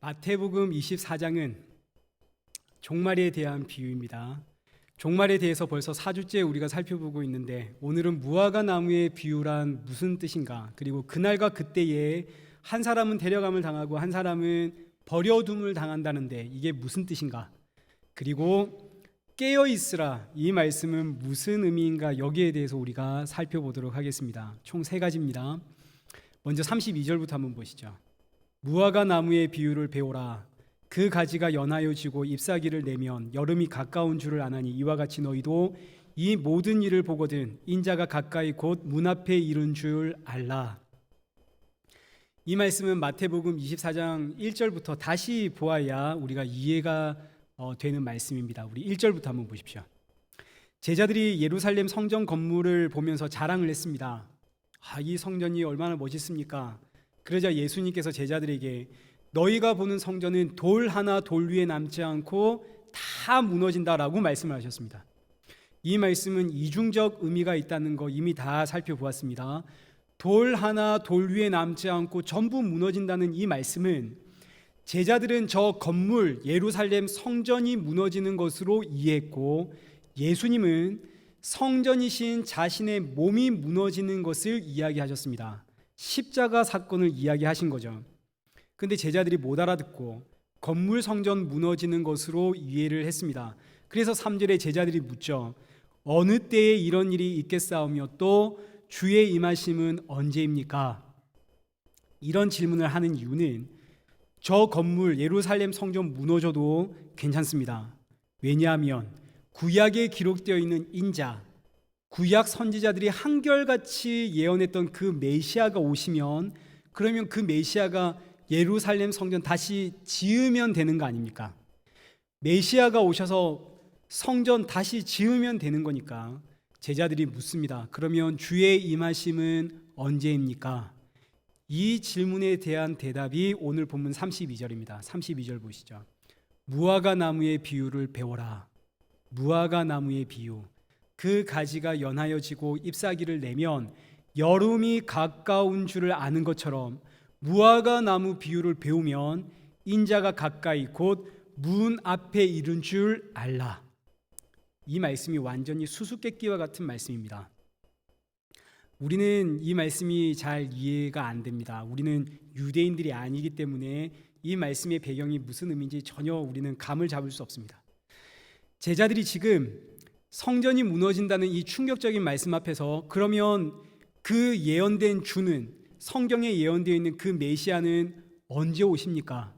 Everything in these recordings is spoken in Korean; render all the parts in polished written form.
마태복음 24장은 종말에 대한 비유입니다. 종말에 대해서 벌써 4주째 우리가 살펴보고 있는데, 오늘은 무화과 나무의 비유란 무슨 뜻인가, 그리고 그날과 그때에 한 사람은 데려감을 당하고 한 사람은 버려둠을 당한다는데 이게 무슨 뜻인가, 그리고 깨어 있으라, 이 말씀은 무슨 의미인가, 여기에 대해서 우리가 살펴보도록 하겠습니다. 총 3가지입니다. 먼저 32절부터 한번 보시죠. 무화과 나무의 비유를 배우라. 그 가지가 연하여 지고 잎사귀를 내면 여름이 가까운 줄을 아나니, 이와 같이 너희도 이 모든 일을 보거든 인자가 가까이 곧 문 앞에 이른 줄 알라. 이 말씀은 마태복음 24장 1절부터 다시 보아야 우리가 이해가 되는 말씀입니다. 우리 1절부터 한번 보십시오. 제자들이 예루살렘 성전 건물을 보면서 자랑을 했습니다. 이 성전이 얼마나 멋있습니까? 그러자 예수님께서 제자들에게 너희가 보는 성전은 돌 하나 돌 위에 남지 않고 다 무너진다라고 말씀을 하셨습니다. 이 말씀은 이중적 의미가 있다는 거 이미 다 살펴보았습니다. 돌 하나 돌 위에 남지 않고 전부 무너진다는 이 말씀은 제자들은 저 건물 예루살렘 성전이 무너지는 것으로 이해했고, 예수님은 성전이신 자신의 몸이 무너지는 것을 이야기하셨습니다. 십자가 사건을 이야기하신 거죠. 근데 제자들이 못 알아듣고 건물 성전 무너지는 것으로 이해를 했습니다. 그래서 3절에 제자들이 묻죠. 어느 때에 이런 일이 있겠사오며 또 주의 임하심은 언제입니까? 이런 질문을 하는 이유는 저 건물 예루살렘 성전 무너져도 괜찮습니다. 왜냐하면 구약에 기록되어 있는 인자, 구약 선지자들이 한결같이 예언했던 그 메시아가 오시면, 그러면 그 메시아가 예루살렘 성전 다시 지으면 되는 거 아닙니까? 메시아가 오셔서 성전 다시 지으면 되는 거니까 제자들이 묻습니다. 그러면 주의 임하심은 언제입니까? 이 질문에 대한 대답이 오늘 본문 32절입니다. 32절 보시죠. 무화과 나무의 비유를 배워라. 무화과 나무의 비유. 그 가지가 연하여 지고 잎사귀를 내면 여름이 가까운 줄을 아는 것처럼 무화과 나무 비유를 배우면 인자가 가까이 곧 문 앞에 이른 줄 알라. 이 말씀이 완전히 수수께끼와 같은 말씀입니다. 우리는 이 말씀이 잘 이해가 안 됩니다. 우리는 유대인들이 아니기 때문에 이 말씀의 배경이 무슨 의미인지 전혀 우리는 감을 잡을 수 없습니다. 제자들이 지금 성전이 무너진다는 이 충격적인 말씀 앞에서, 그러면 그 예언된 주는, 성경에 예언되어 있는 그 메시아는 언제 오십니까?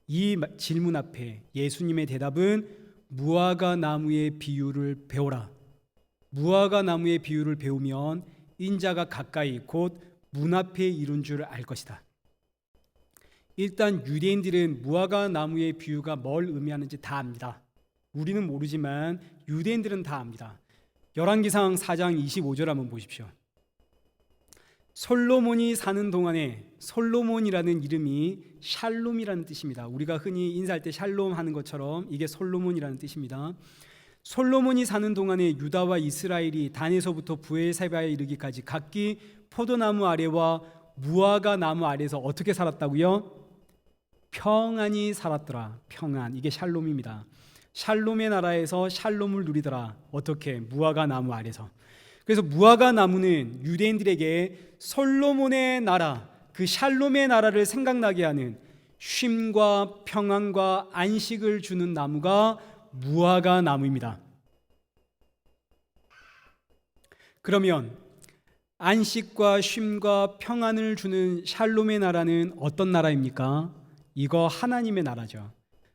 이 질문 앞에 예수님의 대답은 무화과 나무의 비유를 배워라. 무화과 나무의 비유를 배우면 인자가 가까이 곧 문 앞에 이른 줄 알 것이다. 일단 유대인들은 무화과 나무의 비유가 뭘 의미하는지 다 압니다. 우리는 모르지만 유대인들은 다 압니다. 열왕기상 4장 25절 한번 보십시오. 솔로몬이 사는 동안에, 솔로몬이라는 이름이 샬롬이라는 뜻입니다. 우리가 흔히 인사할 때 샬롬 하는 것처럼 이게 솔로몬이라는 뜻입니다. 솔로몬이 사는 동안에 유다와 이스라엘이 단에서부터 브엘세바에 이르기까지 각기 포도나무 아래와 무화과 나무 아래에서 어떻게 살았다고요? 평안히 살았더라. 평안, 이게 샬롬입니다. 샬롬의 나라에서 샬롬을 누리더라. 어떻게? 무화과 나무 아래서. 그래서 무화과 나무는 유대인들에게 솔로몬의 나라, 그 샬롬의 나라를 생각나게 하는 쉼과 평안과 안식을 주는 나무가 무화과 나무입니다. 그러면 안식과 쉼과 평안을 주는 샬롬의 나라는 어떤 나라입니까? 이거 하나님의 나라죠.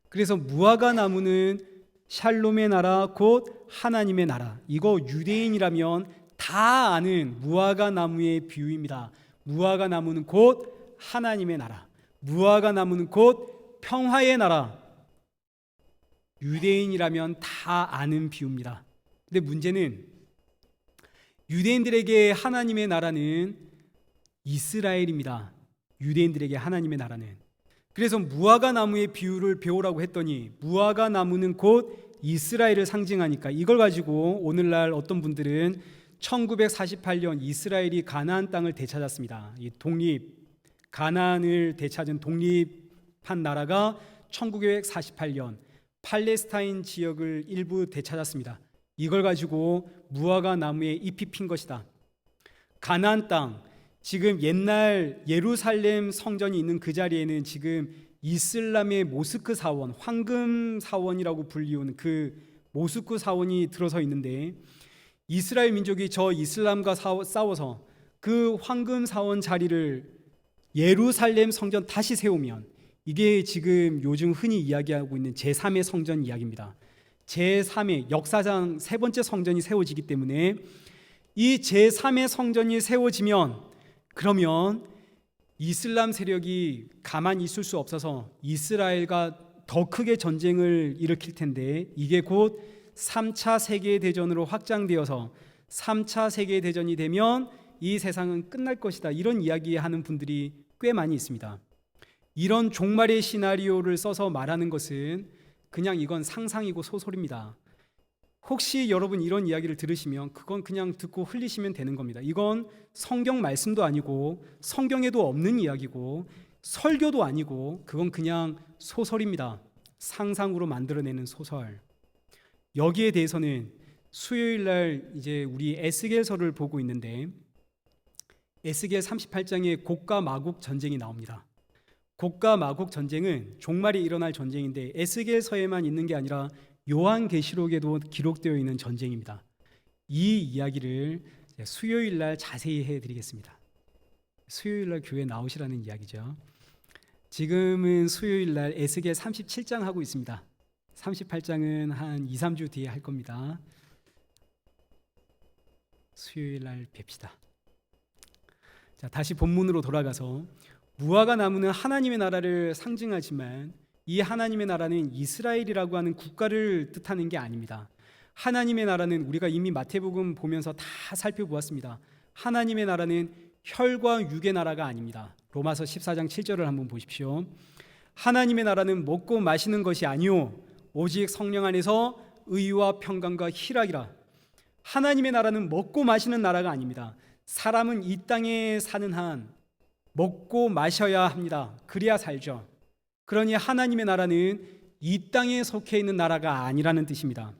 그래서 무화과 나무는 샬롬의 나라 곧 하나님의 나라, 이거 유대인이라면 다 아는 무화과 나무의 비유입니다. 무화과 나무는 곧 하나님의 나라, 무화과 나무는 곧 평화의 나라, 유대인이라면 다 아는 비유입니다. 근데 문제는 유대인들에게 하나님의 나라는 이스라엘입니다. 유대인들에게 하나님의 나라는. 그래서 무화과 나무의 비유를 배우라고 했더니 무화과 나무는 곧 이스라엘을 상징하니까 이걸 가지고 오늘날 어떤 분들은 1948년 이스라엘이 가나안 땅을 되찾았습니다. 이 독립, 가나안을 되찾은 독립 한 나라가 1948년 팔레스타인 지역을 일부 되찾았습니다. 이걸 가지고 무화과 나무에 잎이 핀 것이다. 가나안 땅, 지금 옛날 예루살렘 성전이 있는 그 자리에는 지금 이슬람의 모스크 사원, 황금 사원이라고 불리우는 그 모스크 사원이 들어서 있는데, 이스라엘 민족이 저 이슬람과 싸워서 그 황금 사원 자리를 예루살렘 성전 다시 세우면, 이게 지금 요즘 흔히 이야기하고 있는 제3의 성전 이야기입니다. 제3의 역사상 세 번째 성전이 세워지기 때문에, 이 제3의 성전이 세워지면 그러면 이슬람 세력이 가만히 있을 수 없어서 이스라엘과 더 크게 전쟁을 일으킬 텐데, 이게 곧 3차 세계대전으로 확장되어서 3차 세계대전이 되면 이 세상은 끝날 것이다, 이런 이야기하는 분들이 꽤 많이 있습니다. 이런 종말의 시나리오를 써서 말하는 것은 그냥 이건 상상이고 소설입니다. 혹시 여러분 이런 이야기를 들으시면 그건 그냥 듣고 흘리시면 되는 겁니다. 이건 성경 말씀도 아니고 성경에도 없는 이야기고 설교도 아니고 그건 그냥 소설입니다. 상상으로 만들어내는 소설. 여기에 대해서는 수요일 날 이제 우리 에스겔서를 보고 있는데, 에스겔 38장에 곡과 마곡 전쟁이 나옵니다. 곡과 마곡 전쟁은 종말이 일어날 전쟁인데, 에스겔서에만 있는 게 아니라 요한계시록에도 기록되어 있는 전쟁입니다. 이 이야기를 수요일 날 자세히 해드리겠습니다. 수요일 날 교회 나오시라는 이야기죠. 지금은 수요일 날 에스겔 37장 하고 있습니다. 38장은 한 2, 3주 뒤에 할 겁니다. 수요일 날 뵙시다. 자, 다시 본문으로 돌아가서, 무화과 나무는 하나님의 나라를 상징하지만 이 하나님의 나라는 이스라엘이라고 하는 국가를 뜻하는 게 아닙니다. 하나님의 나라는 우리가 이미 마태복음 보면서 다 살펴보았습니다. 하나님의 나라는 혈과 육의 나라가 아닙니다. 로마서 14장 7절을 한번 보십시오. 하나님의 나라는 먹고 마시는 것이 아니요 오직 성령 안에서 의와 평강과 희락이라. 하나님의 나라는 먹고 마시는 나라가 아닙니다. 사람은 이 땅에 사는 한 먹고 마셔야 합니다. 그래야 살죠. 그러니 하나님의 나라는 이 땅에 속해 있는 나라가 아니라는 뜻입니다.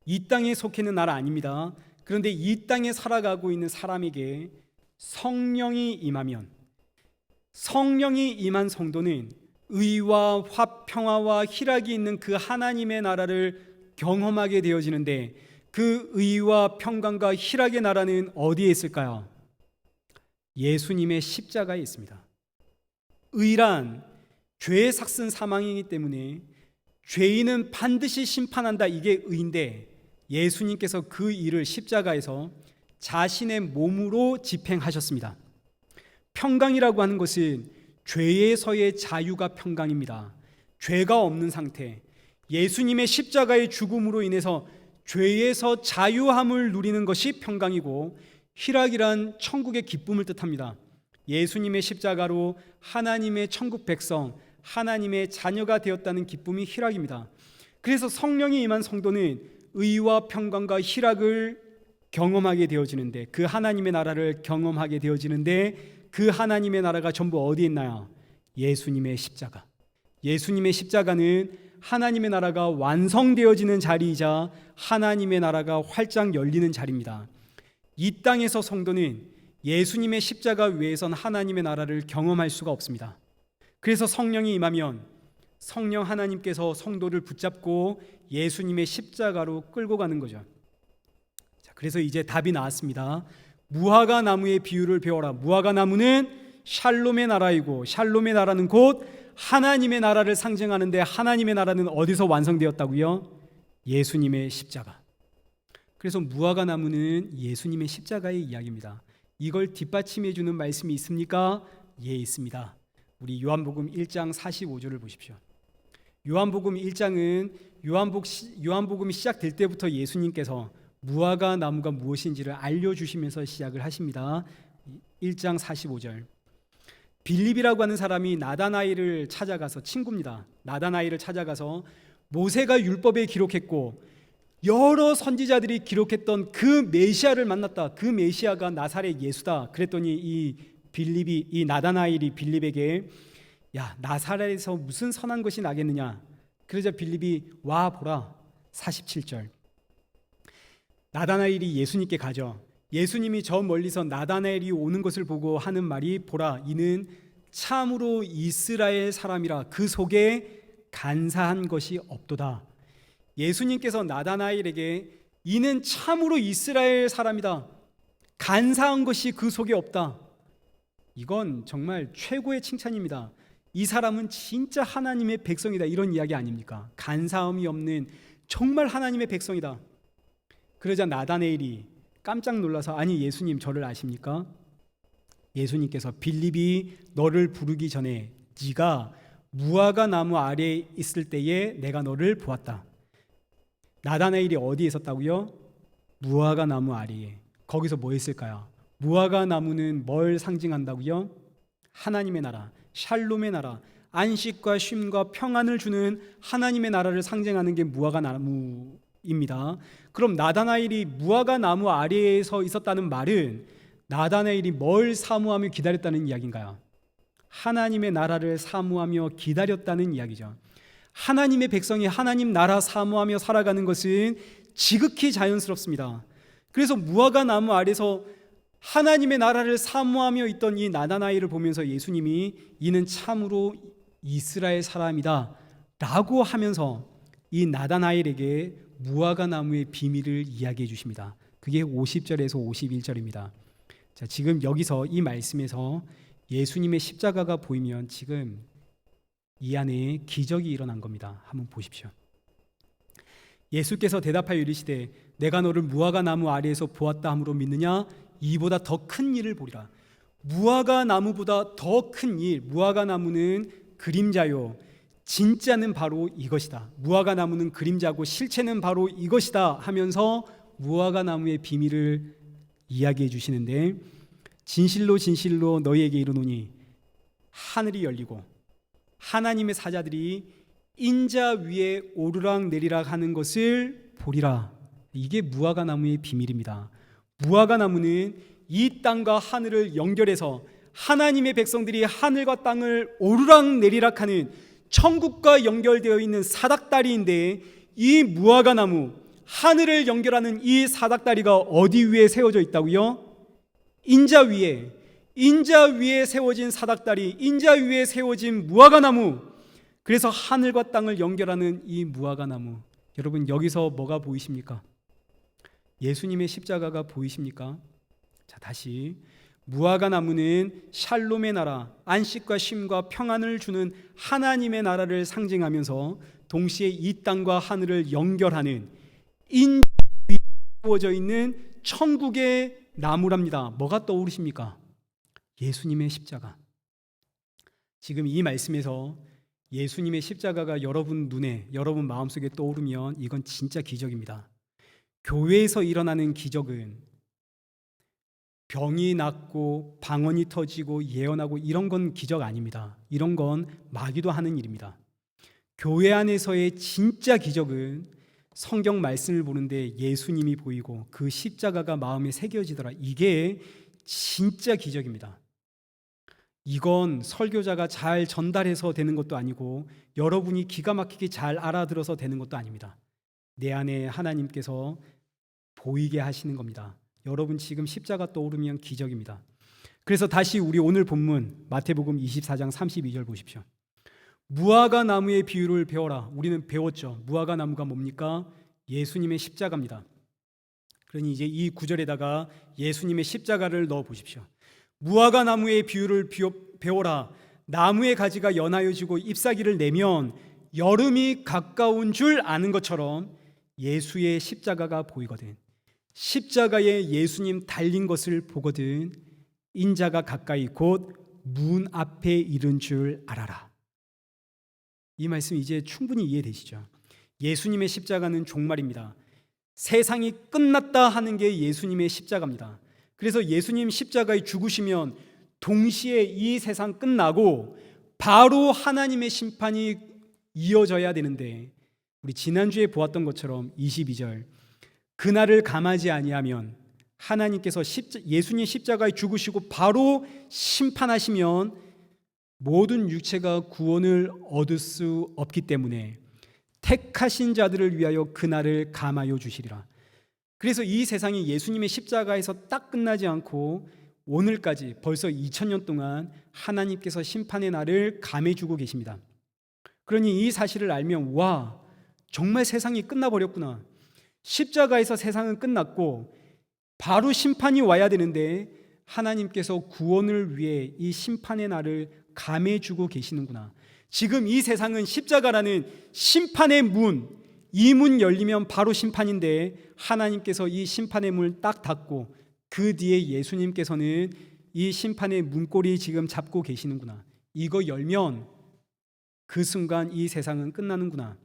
이 땅에 속해 있는 나라 아닙니다. 그런데 이 땅에 살아가고 있는 사람에게 성령이 임하면, 성령이 임한 성도는 의와 평화와 희락이 있는 그 하나님의 나라를 경험하게 되어지는데, 그 의와 평강과 희락의 나라는 어디에 있을까요? 예수님의 십자가에 있습니다. 의란 죄의 삭슨 사망이기 때문에 죄인은 반드시 심판한다, 이게 의인데, 예수님께서 그 일을 십자가에서 자신의 몸으로 집행하셨습니다. 평강이라고 하는 것은 죄에서의 자유가 평강입니다. 죄가 없는 상태, 예수님의 십자가의 죽음으로 인해서 죄에서 자유함을 누리는 것이 평강이고, 희락이란 천국의 기쁨을 뜻합니다. 예수님의 십자가로 하나님의 천국 백성, 하나님의 자녀가 되었다는 기쁨이 희락입니다. 그래서 성령이 임한 성도는 의와 평강과 희락을 경험하게 되어지는데, 그 하나님의 나라를 경험하게 되어지는데, 그 하나님의 나라가 전부 어디에 있나요? 예수님의 십자가. 예수님의 십자가는 하나님의 나라가 완성되어지는 자리이자 하나님의 나라가 활짝 열리는 자리입니다. 이 땅에서 성도는 예수님의 십자가 외에선 하나님의 나라를 경험할 수가 없습니다. 그래서 성령이 임하면 성령 하나님께서 성도를 붙잡고 예수님의 십자가로 끌고 가는 거죠. 자, 그래서 이제 답이 나왔습니다. 무화과 나무의 비유를 배워라. 무화과 나무는 샬롬의 나라이고, 샬롬의 나라는 곧 하나님의 나라를 상징하는데, 하나님의 나라는 어디서 완성되었다고요? 예수님의 십자가. 그래서 무화과 나무는 예수님의 십자가의 이야기입니다. 이걸 뒷받침해 주는 말씀이 있습니까? 예, 있습니다. 우리 요한복음 1장 45절을 보십시오. 요한복음 1장은 요한복음이 시작될 때부터 예수님께서 무화과 나무가 무엇인지를 알려주시면서 시작을 하십니다. 1장 45절. 빌립이라고 하는 사람이 나다나엘을 찾아가서, 친구입니다. 나다나엘을 찾아가서 모세가 율법에 기록했고 여러 선지자들이 기록했던 그 메시아를 만났다. 그 메시아가 나사렛 예수다. 그랬더니 이 나다나엘이 빌립에게 야, 나사렛에서 무슨 선한 것이 나겠느냐? 그러자 빌립이 와 보라. 47절. 나다나엘이 예수님께 가죠. 예수님이 저 멀리서 나다나엘이 오는 것을 보고 하는 말이 보라, 이는 참으로 이스라엘 사람이라, 그 속에 간사한 것이 없도다. 예수님께서 나다나엘에게 이는 참으로 이스라엘 사람이다, 간사한 것이 그 속에 없다. 이건 정말 최고의 칭찬입니다. 이 사람은 진짜 하나님의 백성이다, 이런 이야기 아닙니까? 간사함이 없는 정말 하나님의 백성이다. 그러자 나다나엘이 깜짝 놀라서 아니 예수님 저를 아십니까? 예수님께서 빌립이 너를 부르기 전에 네가 무화과 나무 아래에 있을 때에 내가 너를 보았다. 나다나엘이 어디에 있었다고요? 무화과 나무 아래에. 거기서 뭐 했을까요? 무화과 나무는 뭘 상징한다고요? 하나님의 나라, 샬롬의 나라, 안식과 쉼과 평안을 주는 하나님의 나라를 상징하는 게 무화과 나무입니다. 그럼 나다나엘이 무화과 나무 아래에서 있었다는 말은 나다나엘이 뭘 사모하며 기다렸다는 이야기인가요? 하나님의 나라를 사모하며 기다렸다는 이야기죠. 하나님의 백성이 하나님 나라 사모하며 살아가는 것은 지극히 자연스럽습니다. 그래서 무화과 나무 아래서 하나님의 나라를 사모하며 있던 이 나다나엘을 보면서 예수님이 이는 참으로 이스라엘 사람이다 라고 하면서 이 나다나엘에게 무화과 나무의 비밀을 이야기해 주십니다. 그게 50절에서 51절입니다. 자, 지금 여기서 이 말씀에서 예수님의 십자가가 보이면 지금 이 안에 기적이 일어난 겁니다. 한번 보십시오. 예수께서 대답하여 이르시되 내가 너를 무화과 나무 아래에서 보았다 함으로 믿느냐? 이보다 더 큰 일을 보리라. 무화과 나무보다 더 큰 일. 무화과 나무는 그림자요, 진짜는 바로 이것이다. 무화과 나무는 그림자고 실체는 바로 이것이다 하면서 무화과 나무의 비밀을 이야기해 주시는데, 진실로 진실로 너희에게 이르노니 하늘이 열리고 하나님의 사자들이 인자 위에 오르락 내리락 하는 것을 보리라. 이게 무화과 나무의 비밀입니다. 무화과 나무는 이 땅과 하늘을 연결해서 하나님의 백성들이 하늘과 땅을 오르락 내리락 하는 천국과 연결되어 있는 사닥다리인데, 이 무화과 나무, 하늘을 연결하는 이 사닥다리가 어디 위에 세워져 있다고요? 인자 위에 세워진 사닥다리, 인자 위에 세워진 무화과 나무. 그래서 하늘과 땅을 연결하는 이 무화과 나무. 여러분, 여기서 뭐가 보이십니까? 예수님의 십자가가 보이십니까? 자, 다시. 무화과 나무는 샬롬의 나라, 안식과 쉼과 평안을 주는 하나님의 나라를 상징하면서 동시에 이 땅과 하늘을 연결하는 인자 위에 세워져 있는 천국의 나무랍니다. 뭐가 떠오르십니까? 예수님의 십자가. 지금 이 말씀에서 예수님의 십자가가 여러분 눈에, 여러분 마음속에 떠오르면 이건 진짜 기적입니다. 교회에서 일어나는 기적은 병이 낫고 방언이 터지고 예언하고 이런 건 기적 아닙니다. 이런 건 마귀도 하는 일입니다. 교회 안에서의 진짜 기적은 성경 말씀을 보는데 예수님이 보이고 그 십자가가 마음에 새겨지더라. 이게 진짜 기적입니다. 이건 설교자가 잘 전달해서 되는 것도 아니고 여러분이 기가 막히게 잘 알아들어서 되는 것도 아닙니다. 내 안에 하나님께서 보이게 하시는 겁니다. 여러분 지금 십자가 떠오르면 기적입니다. 그래서 다시 우리 오늘 본문 마태복음 24장 32절 보십시오. 무화과 나무의 비유를 배워라. 우리는 배웠죠. 무화과 나무가 뭡니까? 예수님의 십자가입니다. 그러니 이제 이 구절에다가 예수님의 십자가를 넣어 보십시오. 무화과 나무의 비유를 배워라. 나무의 가지가 연하여지고 잎사귀를 내면 여름이 가까운 줄 아는 것처럼 예수의 십자가가 보이거든. 십자가에 예수님 달린 것을 보거든 인자가 가까이 곧 문 앞에 이른 줄 알아라. 이 말씀 이제 충분히 이해되시죠? 예수님의 십자가는 종말입니다. 세상이 끝났다 하는 게 예수님의 십자가입니다. 그래서 예수님 십자가에 죽으시면 동시에 이 세상 끝나고 바로 하나님의 심판이 이어져야 되는데, 우리 지난주에 보았던 것처럼 22절, 그날을 감하지 아니하면 하나님께서 예수님 십자가에 죽으시고 바로 심판하시면 모든 육체가 구원을 얻을 수 없기 때문에 택하신 자들을 위하여 그날을 감하여 주시리라. 그래서 이 세상이 예수님의 십자가에서 딱 끝나지 않고 오늘까지 벌써 2000년 동안 하나님께서 심판의 날을 감해주고 계십니다. 그러니 이 사실을 알면 와, 정말 세상이 끝나버렸구나. 십자가에서 세상은 끝났고 바로 심판이 와야 되는데 하나님께서 구원을 위해 이 심판의 날을 감해주고 계시는구나. 지금 이 세상은 십자가라는 심판의 문, 이 문 열리면 바로 심판인데 하나님께서 이 심판의 문을 딱 닫고 그 뒤에 예수님께서는 이 심판의 문고리 지금 잡고 계시는구나. 이거 열면 그 순간 이 세상은 끝나는구나.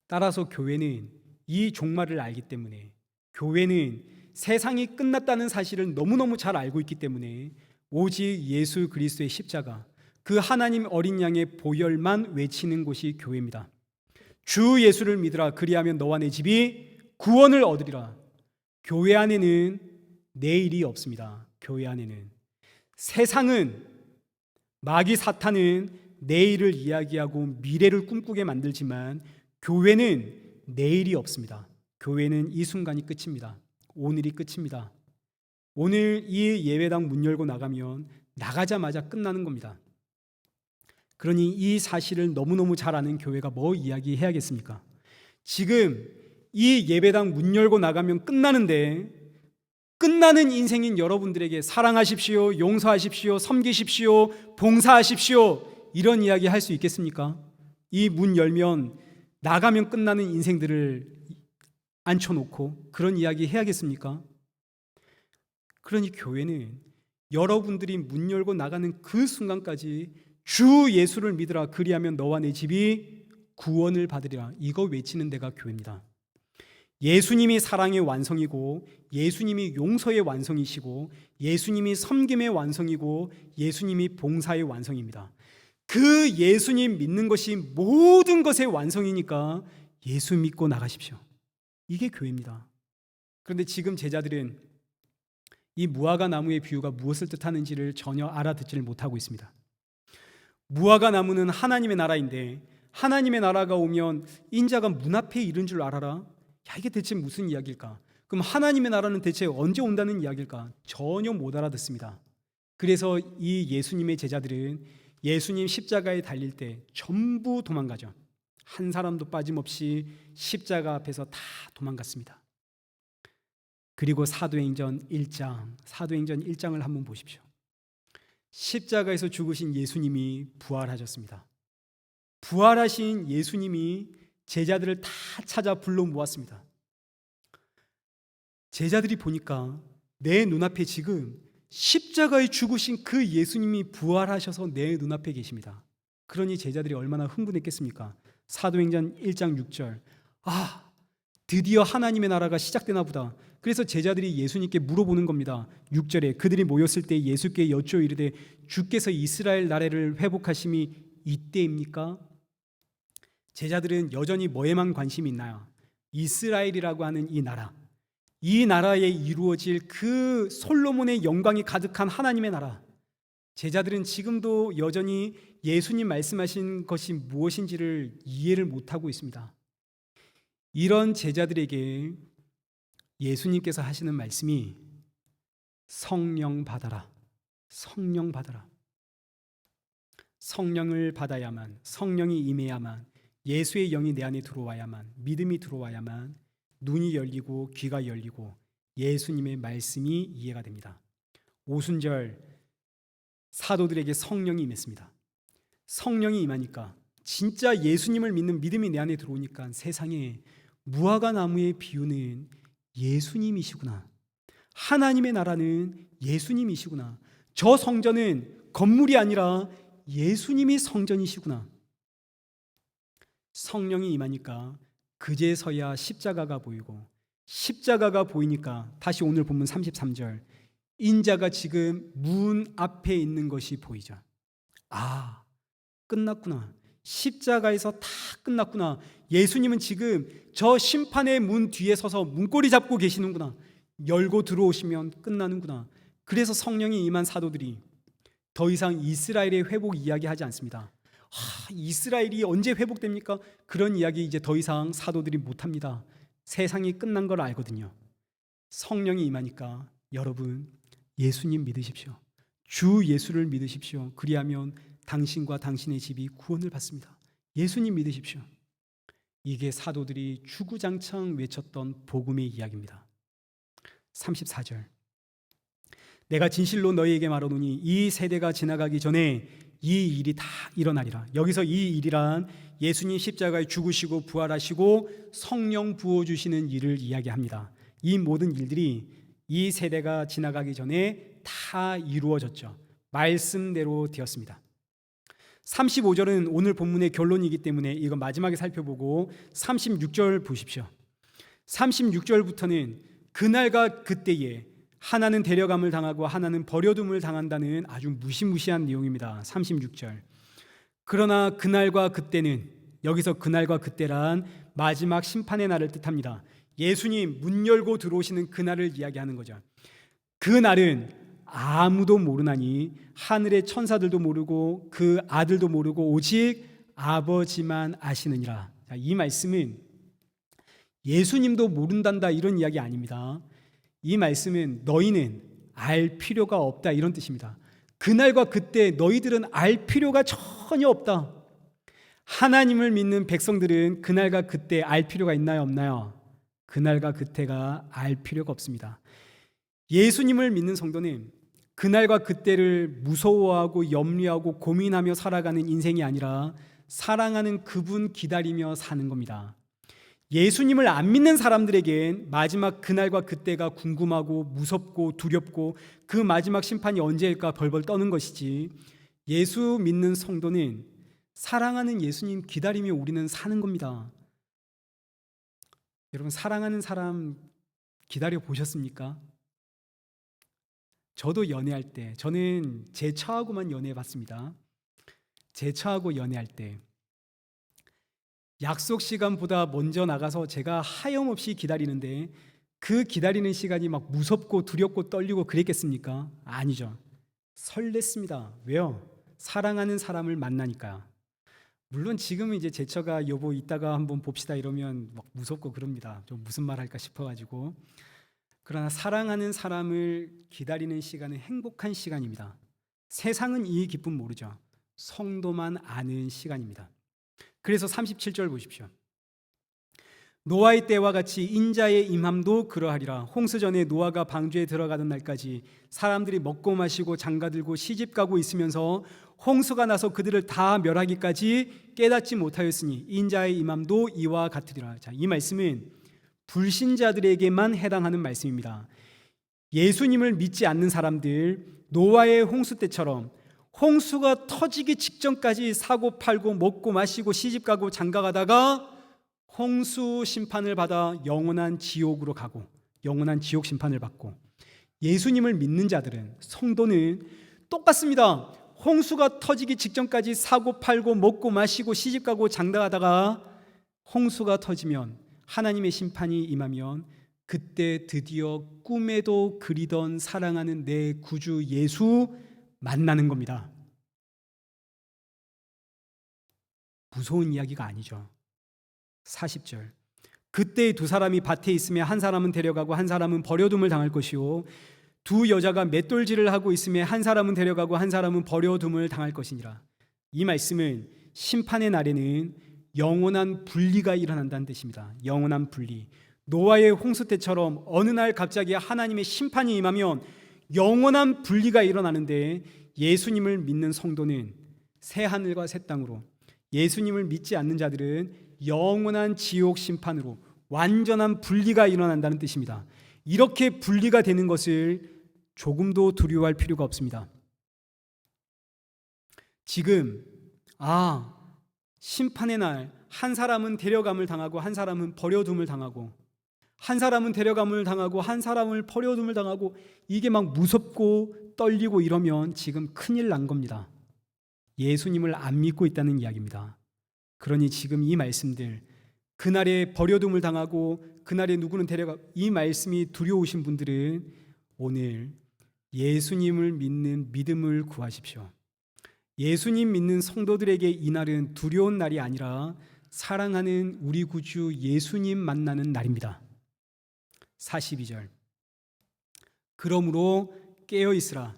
따라서 교회는 이 종말을 알기 때문에, 교회는 세상이 끝났다는 사실을 너무너무 잘 알고 있기 때문에 오직 예수 그리스도의 십자가, 그 하나님 어린 양의 보혈만 외치는 곳이 교회입니다. 주 예수를 믿으라, 그리하면 너와 내 집이 구원을 얻으리라. 교회 안에는 내일이 없습니다. 교회 안에는 세상은, 마귀 사탄은 내일을 이야기하고 미래를 꿈꾸게 만들지만 교회는 내일이 없습니다. 교회는 이 순간이 끝입니다. 오늘이 끝입니다. 오늘 이 예배당 문 열고 나가면 나가자마자 끝나는 겁니다. 그러니 이 사실을 너무너무 잘 아는 교회가 뭐 이야기해야겠습니까? 지금 이 예배당 문 열고 나가면 끝나는데, 끝나는 인생인 여러분들에게 사랑하십시오, 용서하십시오, 섬기십시오, 봉사하십시오, 이런 이야기 할 수 있겠습니까? 이 문 열면 나가면 끝나는 인생들을 앉혀놓고 그런 이야기 해야겠습니까? 그러니 교회는 여러분들이 문 열고 나가는 그 순간까지 주 예수를 믿으라, 그리하면 너와 내 집이 구원을 받으리라, 이거 외치는 데가 교회입니다. 예수님이 사랑의 완성이고, 예수님이 용서의 완성이시고, 예수님이 섬김의 완성이고, 예수님이 봉사의 완성입니다. 그 예수님 믿는 것이 모든 것의 완성이니까 예수 믿고 나가십시오. 이게 교회입니다. 그런데 지금 제자들은 이 무화과 나무의 비유가 무엇을 뜻하는지를 전혀 알아듣지를 못하고 있습니다. 무화과 나무는 하나님의 나라인데, 하나님의 나라가 오면 인자가 문 앞에 이른 줄 알아라? 야, 이게 대체 무슨 이야기일까? 그럼 하나님의 나라는 대체 언제 온다는 이야기일까? 전혀 못 알아듣습니다. 그래서 이 예수님의 제자들은 예수님 십자가에 달릴 때 전부 도망가죠. 한 사람도 빠짐없이 십자가 앞에서 다 도망갔습니다. 그리고 사도행전 1장을 한번 보십시오. 십자가에서 죽으신 예수님이 부활하셨습니다. 부활하신 예수님이 제자들을 다 찾아 불러 모았습니다. 제자들이 보니까 내 눈앞에 지금 십자가에 죽으신 그 예수님이 부활하셔서 내 눈앞에 계십니다. 그러니 제자들이 얼마나 흥분했겠습니까? 사도행전 1장 6절, 아, 드디어 하나님의 나라가 시작되나 보다. 그래서 제자들이 예수님께 물어보는 겁니다. 6절에 그들이 모였을 때 예수께 여쭈어 이르되 주께서 이스라엘 나라를 회복하심이 이때입니까? 제자들은 여전히 뭐에만 관심이 있나요? 이스라엘이라고 하는 이 나라, 이 나라에 이루어질 그 솔로몬의 영광이 가득한 하나님의 나라. 제자들은 지금도 여전히 예수님 말씀하신 것이 무엇인지를 이해를 못하고 있습니다. 이런 제자들에게 예수님께서 하시는 말씀이 성령 받아라, 성령 받아라. 성령을 받아야만, 성령이 임해야만, 예수의 영이 내 안에 들어와야만, 믿음이 들어와야만 눈이 열리고 귀가 열리고 예수님의 말씀이 이해가 됩니다. 오순절 사도들에게 성령이 임했습니다. 성령이 임하니까, 진짜 예수님을 믿는 믿음이 내 안에 들어오니까 세상에 무화과 나무의 비유는 예수님이시구나, 하나님의 나라는 예수님이시구나, 저 성전은 건물이 아니라 예수님이 성전이시구나. 성령이 임하니까 그제서야 십자가가 보이고, 십자가가 보이니까 다시 오늘 본문 33절, 인자가 지금 문 앞에 있는 것이 보이죠. 아, 끝났구나. 십자가에서 다 끝났구나. 예수님은 지금 저 심판의 문 뒤에 서서 문고리 잡고 계시는구나. 열고 들어오시면 끝나는구나. 그래서 성령이 임한 사도들이 더 이상 이스라엘의 회복 이야기하지 않습니다. 이스라엘이 언제 회복됩니까? 그런 이야기 이제 더 이상 사도들이 못합니다. 세상이 끝난 걸 알거든요. 성령이 임하니까 여러분 예수님 믿으십시오. 주 예수를 믿으십시오. 그리하면 당신과 당신의 집이 구원을 받습니다. 예수님 믿으십시오. 이게 사도들이 주구장창 외쳤던 복음의 이야기입니다. 34절, 내가 진실로 너희에게 말하노니 이 세대가 지나가기 전에 이 일이 다 일어나리라. 여기서 이 일이란 예수님 십자가에 죽으시고 부활하시고 성령 부어주시는 일을 이야기합니다. 이 모든 일들이 이 세대가 지나가기 전에 다 이루어졌죠. 말씀대로 되었습니다. 35절은 오늘 본문의 결론이기 때문에 이거 마지막에 살펴보고 36절 보십시오. 36절부터는 그날과 그때에 하나는 데려감을 당하고 하나는 버려둠을 당한다는 아주 무시무시한 내용입니다. 36절. 그러나 그날과 그때는, 여기서 그날과 그때란 마지막 심판의 날을 뜻합니다. 예수님 문 열고 들어오시는 그날을 이야기하는 거죠. 그날은 아무도 모르나니 하늘의 천사들도 모르고 그 아들도 모르고 오직 아버지만 아시느니라. 이 말씀은 예수님도 모른단다 이런 이야기 아닙니다. 이 말씀은 너희는 알 필요가 없다 이런 뜻입니다. 그날과 그때 너희들은 알 필요가 전혀 없다. 하나님을 믿는 백성들은 그날과 그때 알 필요가 있나요, 없나요? 그날과 그때가 알 필요가 없습니다. 예수님을 믿는 성도는 그날과 그때를 무서워하고 염려하고 고민하며 살아가는 인생이 아니라 사랑하는 그분 기다리며 사는 겁니다. 예수님을 안 믿는 사람들에겐 마지막 그날과 그때가 궁금하고 무섭고 두렵고 그 마지막 심판이 언제일까 벌벌 떠는 것이지, 예수 믿는 성도는 사랑하는 예수님 기다리며 우리는 사는 겁니다. 여러분, 사랑하는 사람 기다려 보셨습니까? 저도 연애할 때, 저는 제 처하고만 연애해 봤습니다. 제 처하고 연애할 때 약속 시간보다 먼저 나가서 제가 하염없이 기다리는데 그 기다리는 시간이 막 무섭고 두렵고 떨리고 그랬겠습니까? 아니죠. 설렜습니다. 왜요? 사랑하는 사람을 만나니까요. 물론 지금은 이제 제 처가 여보 이따가 한번 봅시다 이러면 막 무섭고 그럽니다. 좀 무슨 말 할까 싶어가지고. 그러나 사랑하는 사람을 기다리는 시간은 행복한 시간입니다. 세상은 이 기쁨 모르죠. 성도만 아는 시간입니다. 그래서 37절 보십시오. 노아의 때와 같이 인자의 임함도 그러하리라. 홍수 전에 노아가 방주에 들어가던 날까지 사람들이 먹고 마시고 장가들고 시집가고 있으면서 홍수가 나서 그들을 다 멸하기까지 깨닫지 못하였으니 인자의 임함도 이와 같으리라. 자, 이 말씀은 불신자들에게만 해당하는 말씀입니다. 예수님을 믿지 않는 사람들, 노아의 홍수 때처럼 홍수가 터지기 직전까지 사고 팔고 먹고 마시고 시집가고 장가가다가 홍수 심판을 받아 영원한 지옥으로 가고 영원한 지옥 심판을 받고, 예수님을 믿는 자들은, 성도는 똑같습니다. 홍수가 터지기 직전까지 사고 팔고 먹고 마시고 시집가고 장가가다가 홍수가 터지면, 하나님의 심판이 임하면 그때 드디어 꿈에도 그리던 사랑하는 내 구주 예수 만나는 겁니다. 무서운 이야기가 아니죠. 40절. 그때 두 사람이 밭에 있으며 한 사람은 데려가고 한 사람은 버려둠을 당할 것이요 두 여자가 맷돌질을 하고 있으며 한 사람은 데려가고 한 사람은 버려둠을 당할 것이니라. 이 말씀은 심판의 날에는 영원한 분리가 일어난다는 뜻입니다. 영원한 분리. 노아의 홍수 때처럼 어느 날 갑자기 하나님의 심판이 임하면 영원한 분리가 일어나는데, 예수님을 믿는 성도는 새 하늘과 새 땅으로, 예수님을 믿지 않는 자들은 영원한 지옥 심판으로 완전한 분리가 일어난다는 뜻입니다. 이렇게 분리가 되는 것을 조금도 두려워할 필요가 없습니다. 지금 심판의 날 한 사람은 데려감을 당하고 한 사람은 버려둠을 당하고, 한 사람은 데려감을 당하고 한 사람을 버려둠을 당하고, 이게 막 무섭고 떨리고 이러면 지금 큰일 난 겁니다. 예수님을 안 믿고 있다는 이야기입니다. 그러니 지금 이 말씀들, 그날에 버려둠을 당하고 그날에 누구는 데려가, 이 말씀이 두려우신 분들은 오늘 예수님을 믿는 믿음을 구하십시오. 예수님 믿는 성도들에게 이날은 두려운 날이 아니라 사랑하는 우리 구주 예수님 만나는 날입니다. 42절. 그러므로 깨어 있으라.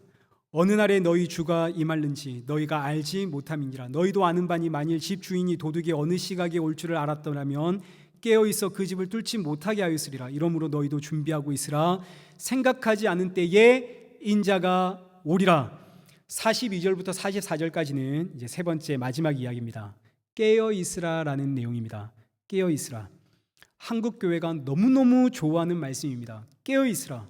어느 날에 너희 주가 임할는지 너희가 알지 못함이니라. 너희도 아는 바니 만일 집 주인이 도둑이 어느 시각에 올 줄을 알았더라면 깨어 있어 그 집을 뚫지 못하게 하였으리라. 이러므로 너희도 준비하고 있으라. 생각하지 않은 때에 인자가 오리라. 42절부터 44절까지는 이제 세 번째 마지막 이야기입니다. 깨어 있으라라는 내용입니다. 깨어 있으라. 한국 교회가 너무너무 좋아하는 말씀입니다. 깨어 있으라.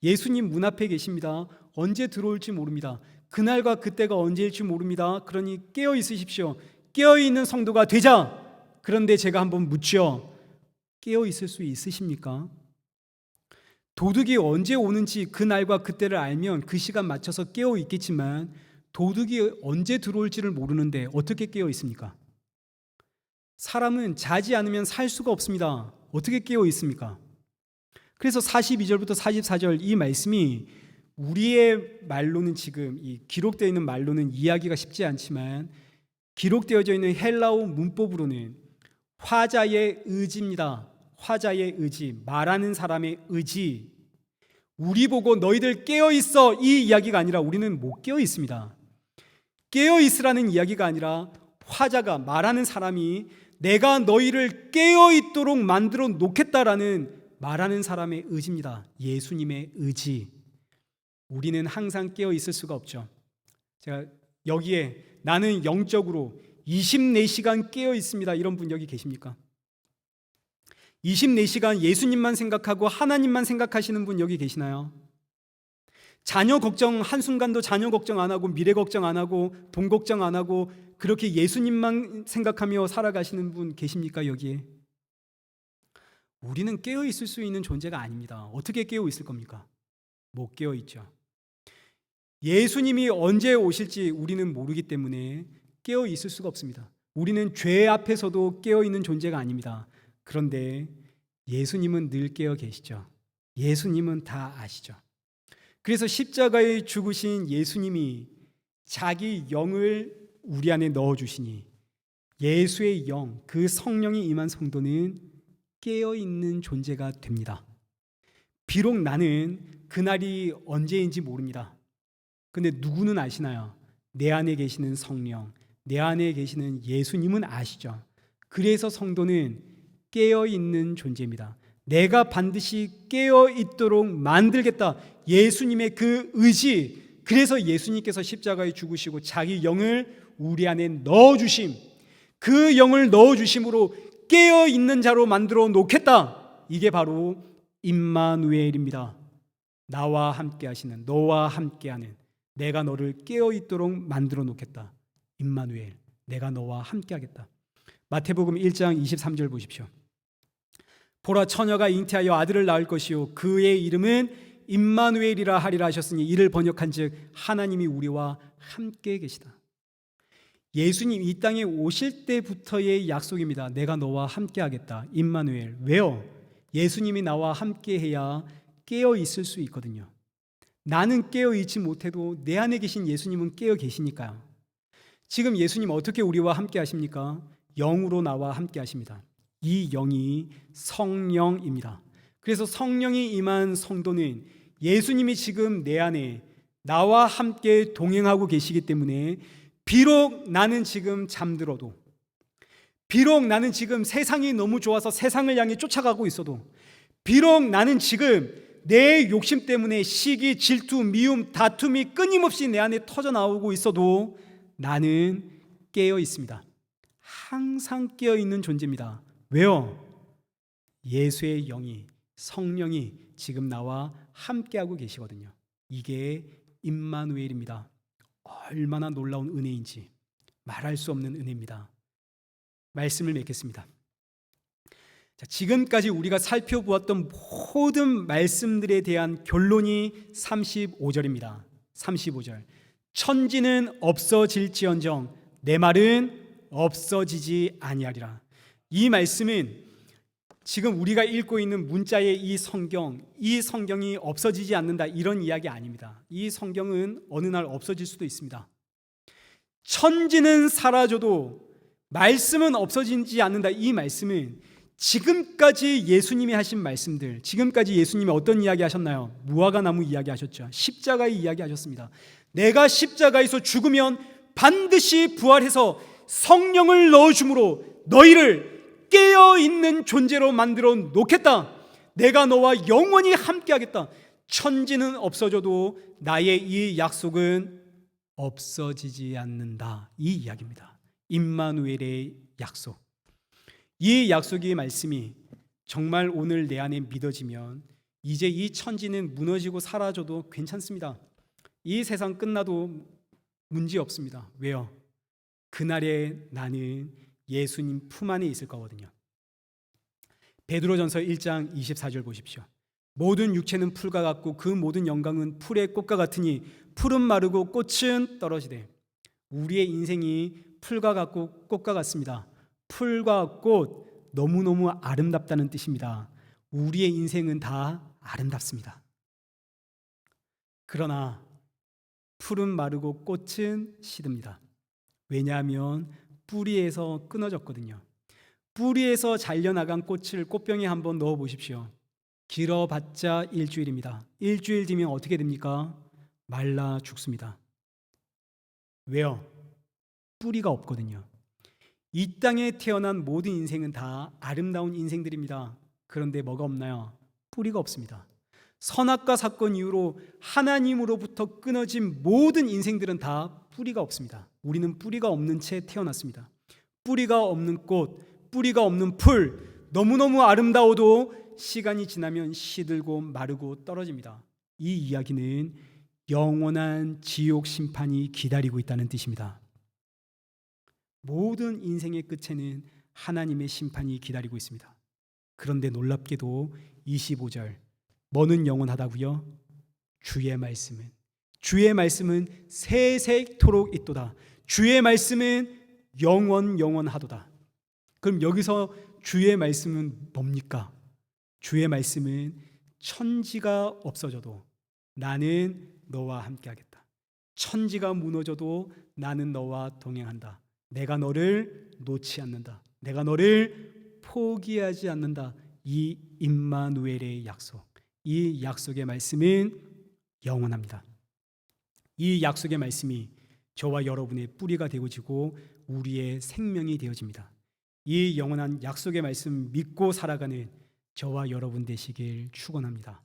예수님 문 앞에 계십니다. 언제 들어올지 모릅니다. 그날과 그때가 언제일지 모릅니다. 그러니 깨어 있으십시오. 깨어 있는 성도가 되자. 그런데 제가 한번 묻죠. 깨어 있을 수 있으십니까? 도둑이 언제 오는지 그날과 그때를 알면 그 시간 맞춰서 깨어 있겠지만 도둑이 언제 들어올지를 모르는데 어떻게 깨어 있습니까? 사람은 자지 않으면 살 수가 없습니다. 어떻게 깨어 있습니까? 그래서 42절부터 44절 이 말씀이 우리의 말로는 지금 이 기록되어 있는 말로는 이해하기가 쉽지 않지만 기록되어져 있는 헬라어 문법으로는 화자의 의지입니다. 화자의 의지, 말하는 사람의 의지. 우리 보고 너희들 깨어 있어 이 이야기가 아니라 우리는 못 깨어 있습니다. 깨어 있으라는 이야기가 아니라 화자가 말하는 사람이 내가 너희를 깨어 있도록 만들어 놓겠다라는 말하는 사람의 의지입니다. 예수님의 의지. 우리는 항상 깨어 있을 수가 없죠. 제가 여기에 나는 영적으로 24시간 깨어 있습니다. 이런 분 여기 계십니까? 24시간 예수님만 생각하고 하나님만 생각하시는 분 여기 계시나요? 자녀 걱정 한순간도 자녀 걱정 안 하고 미래 걱정 안 하고 돈 걱정 안 하고 그렇게 예수님만 생각하며 살아가시는 분 계십니까 여기에? 우리는 깨어 있을 수 있는 존재가 아닙니다. 어떻게 깨어 있을 겁니까? 못 깨어 있죠. 예수님이 언제 오실지 우리는 모르기 때문에 깨어 있을 수가 없습니다. 우리는 죄 앞에서도 깨어 있는 존재가 아닙니다. 그런데 예수님은 늘 깨어 계시죠. 예수님은 다 아시죠. 그래서 십자가에 죽으신 예수님이 자기 영을 우리 안에 넣어주시니 예수의 영, 그 성령이 임한 성도는 깨어있는 존재가 됩니다. 비록 나는 그날이 언제인지 모릅니다. 근데 누구는 아시나요? 내 안에 계시는 성령, 내 안에 계시는 예수님은 아시죠. 그래서 성도는 깨어있는 존재입니다. 내가 반드시 깨어있도록 만들겠다. 예수님의 그 의지. 그래서 예수님께서 십자가에 죽으시고 자기 영을 우리 안에 넣어주심. 그 영을 넣어주심으로 깨어있는 자로 만들어 놓겠다. 이게 바로 임마누엘입니다. 나와 함께 하시는, 너와 함께 하는, 내가 너를 깨어있도록 만들어 놓겠다. 임마누엘, 내가 너와 함께 하겠다. 마태복음 1장 23절 보십시오. 보라, 처녀가 잉태하여 아들을 낳을 것이요 그의 이름은 임마누엘이라 하리라 하셨으니 이를 번역한즉 하나님이 우리와 함께 계시다. 예수님 이 땅에 오실 때부터의 약속입니다. 내가 너와 함께 하겠다. 임마누엘. 왜요? 예수님이 나와 함께 해야 깨어 있을 수 있거든요. 나는 깨어 있지 못해도 내 안에 계신 예수님은 깨어 계시니까요. 지금 예수님 어떻게 우리와 함께 하십니까? 영으로 나와 함께 하십니다. 이 영이 성령입니다. 그래서 성령이 임한 성도는 예수님이 지금 내 안에 나와 함께 동행하고 계시기 때문에 비록 나는 지금 잠들어도, 비록 나는 지금 세상이 너무 좋아서 세상을 향해 쫓아가고 있어도, 비록 나는 지금 내 욕심 때문에 시기, 질투, 미움, 다툼이 끊임없이 내 안에 터져 나오고 있어도 나는 깨어 있습니다. 항상 깨어 있는 존재입니다. 왜요? 예수의 영이, 성령이 지금 나와 함께하고 계시거든요. 이게 임마누엘입니다. 얼마나 놀라운 은혜인지 말할 수 없는 은혜입니다. 말씀을 맺겠습니다. 자, 지금까지 우리가 살펴보았던 모든 말씀들에 대한 결론이 35절입니다. 35절. 천지는 없어질지언정 내 말은 없어지지 아니하리라. 이 말씀은 지금 우리가 읽고 있는 문자의 이 성경이 없어지지 않는다 이런 이야기 아닙니다. 이 성경은 어느 날 없어질 수도 있습니다. 천지는 사라져도 말씀은 없어지지 않는다. 이 말씀은 지금까지 예수님이 하신 말씀들, 지금까지 예수님이 어떤 이야기 하셨나요? 무화과 나무 이야기 하셨죠. 십자가의 이야기 하셨습니다. 내가 십자가에서 죽으면 반드시 부활해서 성령을 넣어줌으로 너희를 깨어있는 존재로 만들어 놓겠다. 내가 너와 영원히 함께하겠다. 천지는 없어져도 나의 이 약속은 없어지지 않는다. 이 이야기입니다. 임마누엘의 약속. 이 약속의 말씀이 정말 오늘 내 안에 믿어지면 이제 이 천지는 무너지고 사라져도 괜찮습니다. 이 세상 끝나도 문제 없습니다. 왜요? 그날에 나는 예수님 품 안에 있을 거거든요. 베드로전서 1장 24절 보십시오. 모든 육체는 풀과 같고 그 모든 영광은 풀의 꽃과 같으니 풀은 마르고 꽃은 떨어지되. 우리의 인생이 풀과 같고 꽃과 같습니다. 풀과 꽃 너무너무 아름답다는 뜻입니다. 우리의 인생은 다 아름답습니다. 그러나 풀은 마르고 꽃은 시듭니다. 왜냐하면 뿌리에서 끊어졌거든요. 뿌리에서 잘려나간 꽃을 꽃병에 한번 넣어 보십시오. 길어봤자 일주일입니다. 일주일 뒤면 어떻게 됩니까? 말라 죽습니다. 왜요? 뿌리가 없거든요. 이 땅에 태어난 모든 인생은 다 아름다운 인생들입니다. 그런데 뭐가 없나요? 뿌리가 없습니다. 선악과 사건 이후로 하나님으로부터 끊어진 모든 인생들은 다 뿌리가 없습니다. 우리는 뿌리가 없는 채 태어났습니다. 뿌리가 없는 꽃, 뿌리가 없는 풀, 너무너무 아름다워도 시간이 지나면 시들고 마르고 떨어집니다. 이 이야기는 영원한 지옥 심판이 기다리고 있다는 뜻입니다. 모든 인생의 끝에는 하나님의 심판이 기다리고 있습니다. 그런데 놀랍게도 25절 뭐는 영원하다고요? 주의 말씀은 세세토록 있도다. 주의 말씀은 영원하도다. 그럼 여기서 주의 말씀은 뭡니까? 주의 말씀은 천지가 없어져도 나는 너와 함께하겠다. 천지가 무너져도 나는 너와 동행한다. 내가 너를 놓지 않는다. 내가 너를 포기하지 않는다. 이 임마누엘의 약속, 이 약속의 말씀은 영원합니다. 이 약속의 말씀이 저와 여러분의 뿌리가 되어지고 우리의 생명이 되어집니다. 이 영원한 약속의 말씀 믿고 살아가는 저와 여러분 되시길 축원합니다.